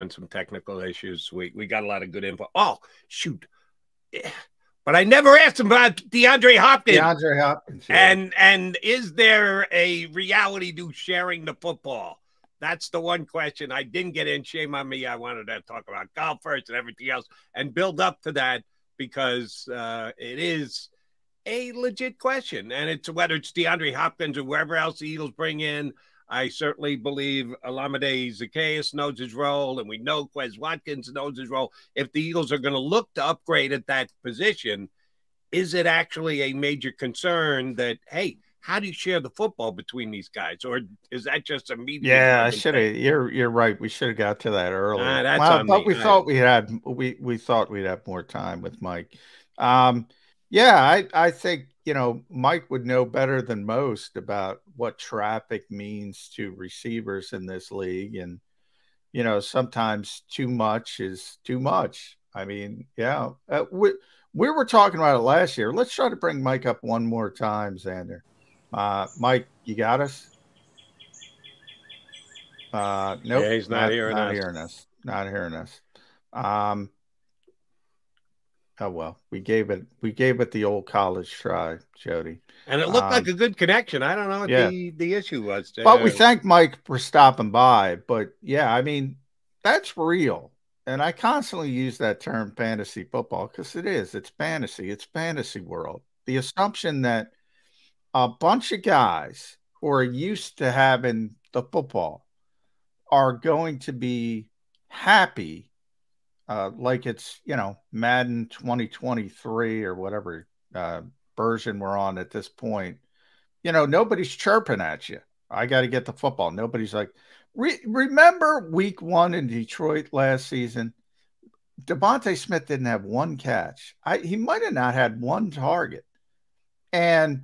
having some technical issues. We got a lot of good info. Oh, shoot. But I never asked him about DeAndre Hopkins. DeAndre Hopkins. Yeah. And is there a reality to sharing the football? That's the one question I didn't get in. Shame on me. I wanted to talk about golf first and everything else and build up to that because it is a legit question. And it's whether it's DeAndre Hopkins or wherever else the Eagles bring in. I certainly believe Olamide Zaccheaus knows his role, and we know Quez Watkins knows his role. If the Eagles are going to look to upgrade at that position, is it actually a major concern that, hey, how do you share the football between these guys? Or is that just immediate? Yeah, I should have. You're right. We should have got to that earlier. But we thought we thought we'd have more time with Mike. Yeah, I think, Mike would know better than most about what traffic means to receivers in this league. And, sometimes too much is too much. I mean, yeah, we were talking about it last year. Let's try to bring Mike up one more time, Xander. Mike, you got us? Nope. Yeah, he's not hearing us. Not hearing us. Oh well, we gave it the old college try, Jody, and it looked like a good connection. I don't know what the issue was. But we thank Mike for stopping by. But yeah, I mean, that's real, and I constantly use that term fantasy football because it's fantasy. It's fantasy world. The assumption that a bunch of guys who are used to having the football are going to be happy. Like it's, Madden 2023 or whatever version we're on at this point. Nobody's chirping at you. I got to get the football. Nobody's like, remember week 1 in Detroit last season? Devontae Smith didn't have one catch. He might have not had one target. And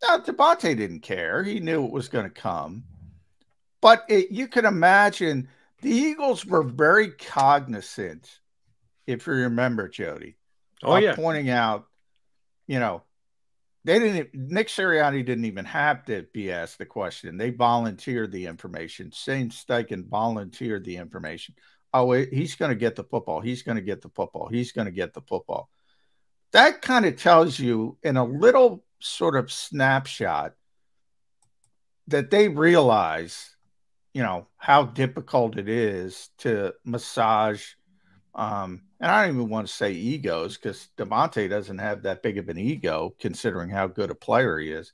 Devontae didn't care. He knew it was going to come. But you can imagine the Eagles were very cognizant, if you remember, Jody, pointing out, Nick Sirianni didn't even have to be asked the question. They volunteered the information. Shane Steichen volunteered the information. Oh, he's going to get the football. He's going to get the football. He's going to get the football. That kind of tells you in a little sort of snapshot that they realize, how difficult it is to massage. And I don't even want to say egos because Devontae doesn't have that big of an ego considering how good a player he is.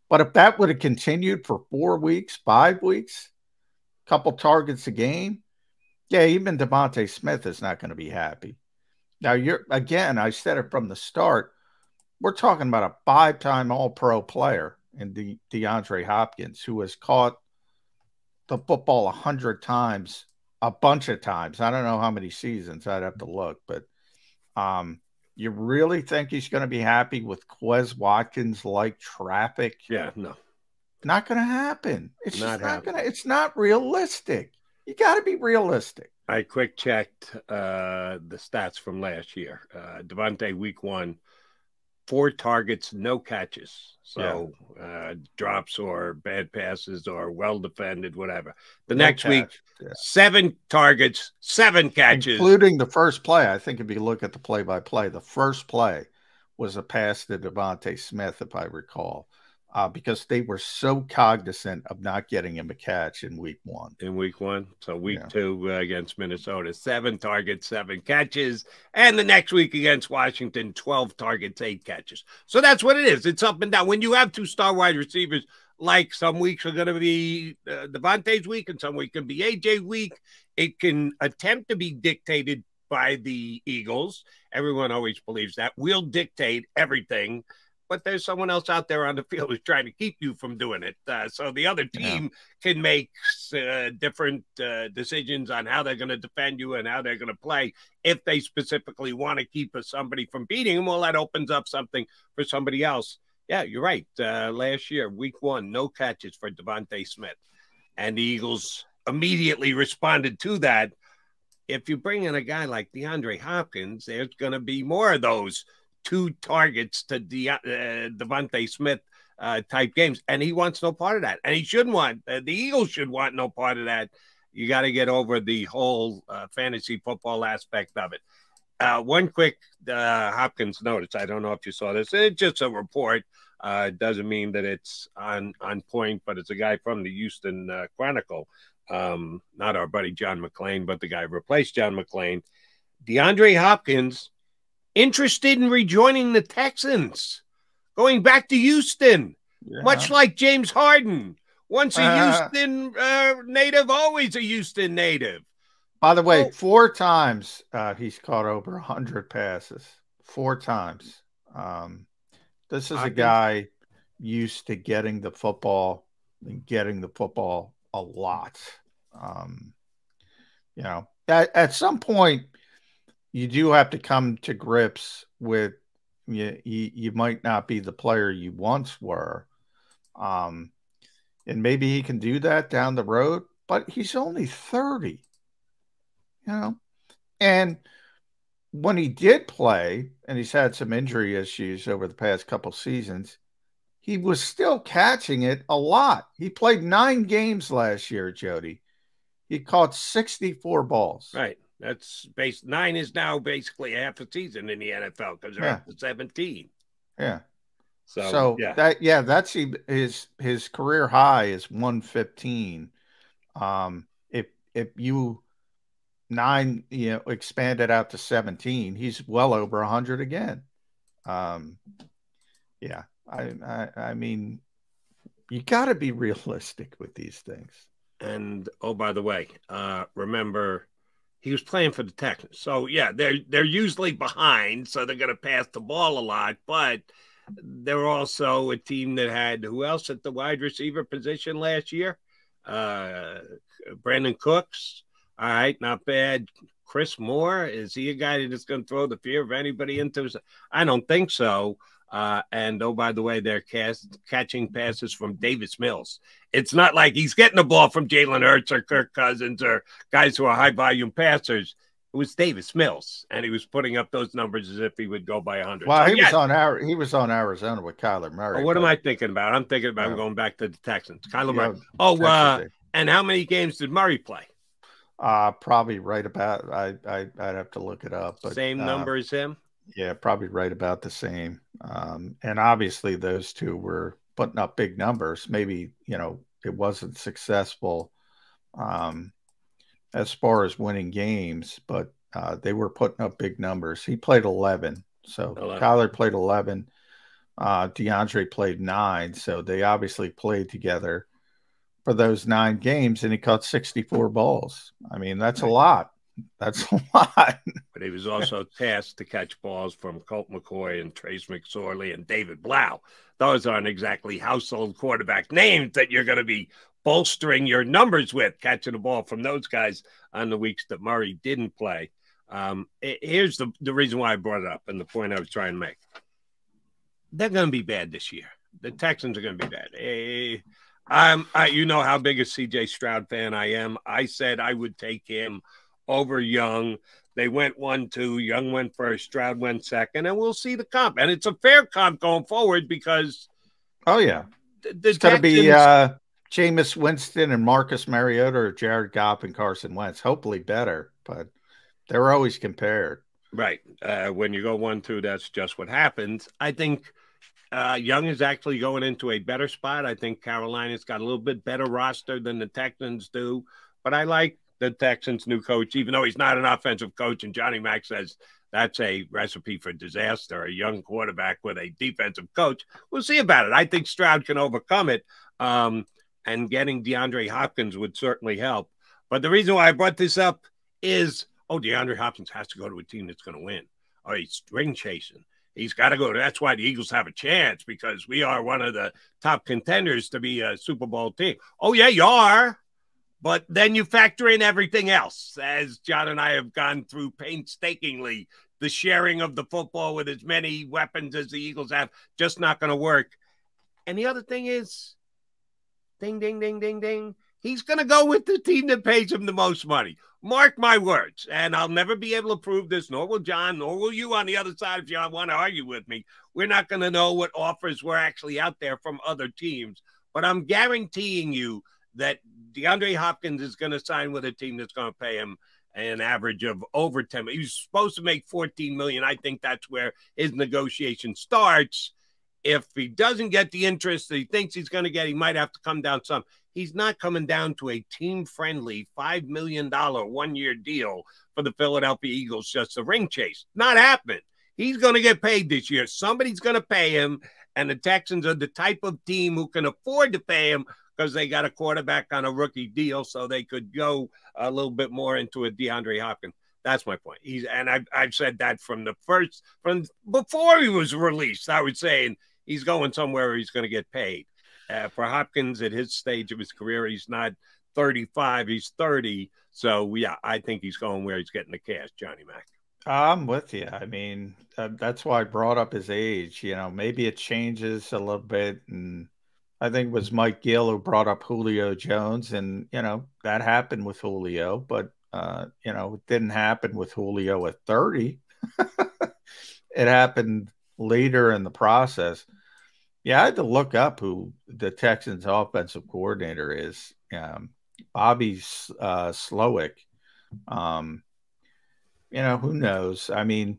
But if that would have continued for 4 weeks, 5 weeks, a couple targets a game, yeah, even Devontae Smith is not going to be happy. Now, I said it from the start, we're talking about a 5-time All-Pro player in DeAndre Hopkins who has caught the football 100 times, a bunch of times. I don't know how many seasons. I'd have to look, but you really think he's going to be happy with Quez Watkins like traffic? Yeah, no, not going to happen. It's not going to. It's not realistic. You got to be realistic. I quick checked the stats from last year. Devontae week 1, 4 targets, no catches. So drops or bad passes or well defended, whatever. The next week, 7 targets, 7 catches. Including the first play. I think if you look at the play-by-play, the first play was a pass to Devontae Smith, if I recall, because they were so cognizant of not getting him a catch in week 1. In week 1. So week 2 against Minnesota, 7 targets, 7 catches. And the next week against Washington, 12 targets, 8 catches. So that's what it is. It's up and down. When you have 2 star wide receivers, like some weeks are going to be Devontae's week and some week can be AJ week, it can attempt to be dictated by the Eagles. Everyone always believes that. We'll dictate everything. But there's someone else out there on the field who's trying to keep you from doing it. So the other team can make different decisions on how they're going to defend you and how they're going to play. If they specifically want to keep somebody from beating them, well, that opens up something for somebody else. Yeah, you're right. Last year, week 1, no catches for Devontae Smith. And the Eagles immediately responded to that. If you bring in a guy like DeAndre Hopkins, there's going to be more of those 2 targets to Devontae Smith type games, and he wants no part of that. And he shouldn't want the Eagles should want no part of that. you got to get over the whole fantasy football aspect of it. One quick Hopkins notice. I don't know if you saw this. It's just a report. It doesn't mean that it's on point, but it's a guy from the Houston Chronicle. Not our buddy John McMullen, but the guy who replaced John McMullen. DeAndre Hopkins interested in rejoining the Texans, going back to Houston, much like James Harden. Once a Houston native, always a Houston native. By the way, 4 times he's caught over 100 passes. 4 times. This is a guy used to getting the football and getting the football a lot. You know, at some point, you do have to come to grips with you might not be the player you once were. And maybe he can do that down the road, but he's only 30. You know, and when he did play, and he's had some injury issues over the past couple seasons, he was still catching it a lot. He played 9 games last year, Jody. He caught 64 balls. Right. That's 9 is now basically half a season in the NFL because they're up to 17. Yeah. So that's his career high is 115. If you 9, expanded out to 17, he's well over 100 again. I mean, you got to be realistic with these things. And oh, by the way, remember he was playing for the Texans, so yeah, they're usually behind, so they're going to pass the ball a lot, but they're also a team that had who else at the wide receiver position last year? Brandon Cooks. All right, not bad. Chris Moore, is he a guy that's going to throw the fear of anybody into? I don't think so. And oh, by the way, they're catching passes from Davis Mills. It's not like he's getting the ball from Jalen Hurts or Kirk Cousins or guys who are high volume passers. It was Davis Mills, and he was putting up those numbers as if he would go by 100. Well, so, he was on Arizona with Kyler Murray. What am I thinking about? I'm thinking about going back to the Texans. Kyler Murray. And how many games did Murray play? Probably right about. I'd have to look it up. But, same number as him. Yeah, probably right about the same. And obviously, those two were putting up big numbers. Maybe it wasn't successful as far as winning games, but they were putting up big numbers. He played 11, so Kyler played 11. DeAndre played 9, so they obviously played together for those 9 games, and he caught 64 balls. I mean, that's a lot. That's a lot. But he was also tasked to catch balls from Colt McCoy and Trace McSorley and David Blau. Those aren't exactly household quarterback names that you're going to be bolstering your numbers with, catching the ball from those guys on the weeks that Murray didn't play. Here's the reason why I brought it up and the point I was trying to make. They're going to be bad this year. The Texans are going to be bad. You know how big a C.J. Stroud fan I am. I said I would take him over Young. They went 1-2. Young went first. Stroud went second. And we'll see the comp. And it's a fair comp going forward because it's going to be Jameis Winston and Marcus Mariota or Jared Goff and Carson Wentz. Hopefully better, but they're always compared. Right. When you go 1-2, that's just what happens. I think Young is actually going into a better spot. I think Carolina's got a little bit better roster than the Texans do, but I like the Texans' new coach, even though he's not an offensive coach. And Johnny Mack says that's a recipe for disaster, a young quarterback with a defensive coach. We'll see about it. I think Stroud can overcome it. And getting DeAndre Hopkins would certainly help. But the reason why I brought this up is, DeAndre Hopkins has to go to a team that's going to win. He's string chasing. He's got to go. That's why the Eagles have a chance, because we are one of the top contenders to be a Super Bowl team. Oh, yeah, you are. But then you factor in everything else, as John and I have gone through painstakingly. The sharing of the football with as many weapons as the Eagles have, just not going to work. And the other thing is, ding, ding, ding, ding, ding. He's going to go with the team that pays him the most money. Mark my words. And I'll never be able to prove this, nor will John, nor will you on the other side if you want to argue with me. We're not going to know what offers were actually out there from other teams. But I'm guaranteeing you that DeAndre Hopkins is going to sign with a team that's going to pay him an average of over 10 million. He's supposed to make 14 million. I think that's where his negotiation starts. If he doesn't get the interest that he thinks he's going to get, he might have to come down some. He's not coming down to a team-friendly $5 million one-year deal for the Philadelphia Eagles just a ring chase. Not happening. He's going to get paid this year. Somebody's going to pay him, and the Texans are the type of team who can afford to pay him because they got a quarterback on a rookie deal, so they could go a little bit more into a DeAndre Hopkins. That's my point. I've said that from before he was released. I was saying he's going somewhere where he's going to get paid. For Hopkins at his stage of his career, he's not 35, he's 30. So, yeah, I think he's going where he's getting the cash, Johnny Mac. I'm with you. I mean, that's why I brought up his age. You know, maybe it changes a little bit. And I think it was Mike Gill who brought up Julio Jones. And, you know, that happened with Julio. But, you know, it didn't happen with Julio at 30. It happened later in the process. Yeah, I had to look up who the Texans offensive coordinator is. Bobby Slowick. You know, who knows? I mean,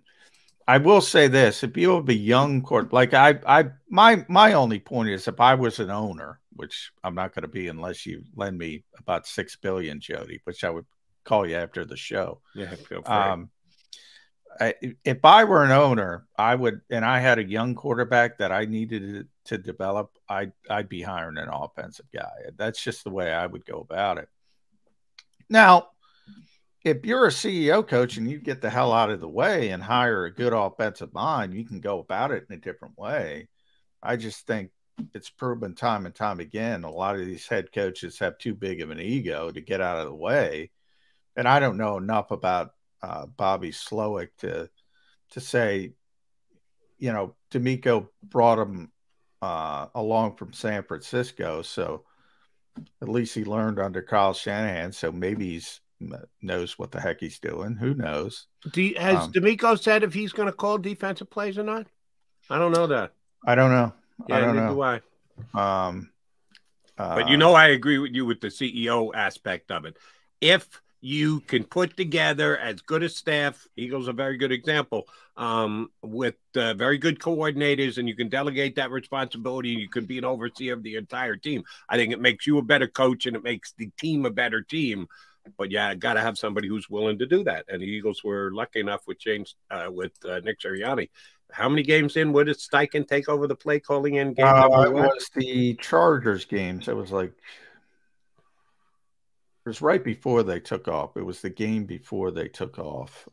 I will say this: if you have a young court, like my only point is, if I was an owner, which I'm not going to be unless you lend me about $6 billion, Jody, which I would call you after the show. Yeah, feel free. If I were an owner, I would, and I had a young quarterback that I needed to develop, I'd be hiring an offensive guy. That's just the way I would go about it. Now, if you're a CEO coach and you get the hell out of the way and hire a good offensive mind, you can go about it in a different way. I just think it's proven time and time again, a lot of these head coaches have too big of an ego to get out of the way. And I don't know enough about Bobby Slowick to say, you know, D'Amico brought him along from San Francisco, so at least he learned under Kyle Shanahan. So maybe he's knows what the heck he's doing. Who knows? Has D'Amico said if he's going to call defensive plays or not? I don't know that. I don't know. Yeah, I don't neither know. do I. But you know, I agree with you with the CEO aspect of it. If you can put together as good a staff, Eagles are a very good example, with very good coordinators, and you can delegate that responsibility, and you can be an overseer of the entire team. I think it makes you a better coach, and it makes the team a better team. But yeah, got to have somebody who's willing to do that. And the Eagles were lucky enough with Nick Sirianni. How many games in would Steichen take over the play calling in game? It was the Chargers games. It was like, it was right before they took off. It was the game before they took off.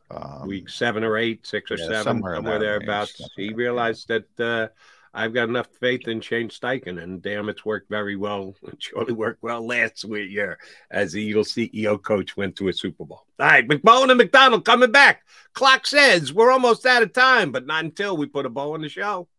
Week 7 or 8, 6 or 7, somewhere thereabouts. He realized that I've got enough faith in Shane Steichen, and damn, it's worked very well. It surely worked well last year as the Eagles CEO coach went to a Super Bowl. All right, McMullen and McDonald coming back. Clock says we're almost out of time, but not until we put a bow on the show.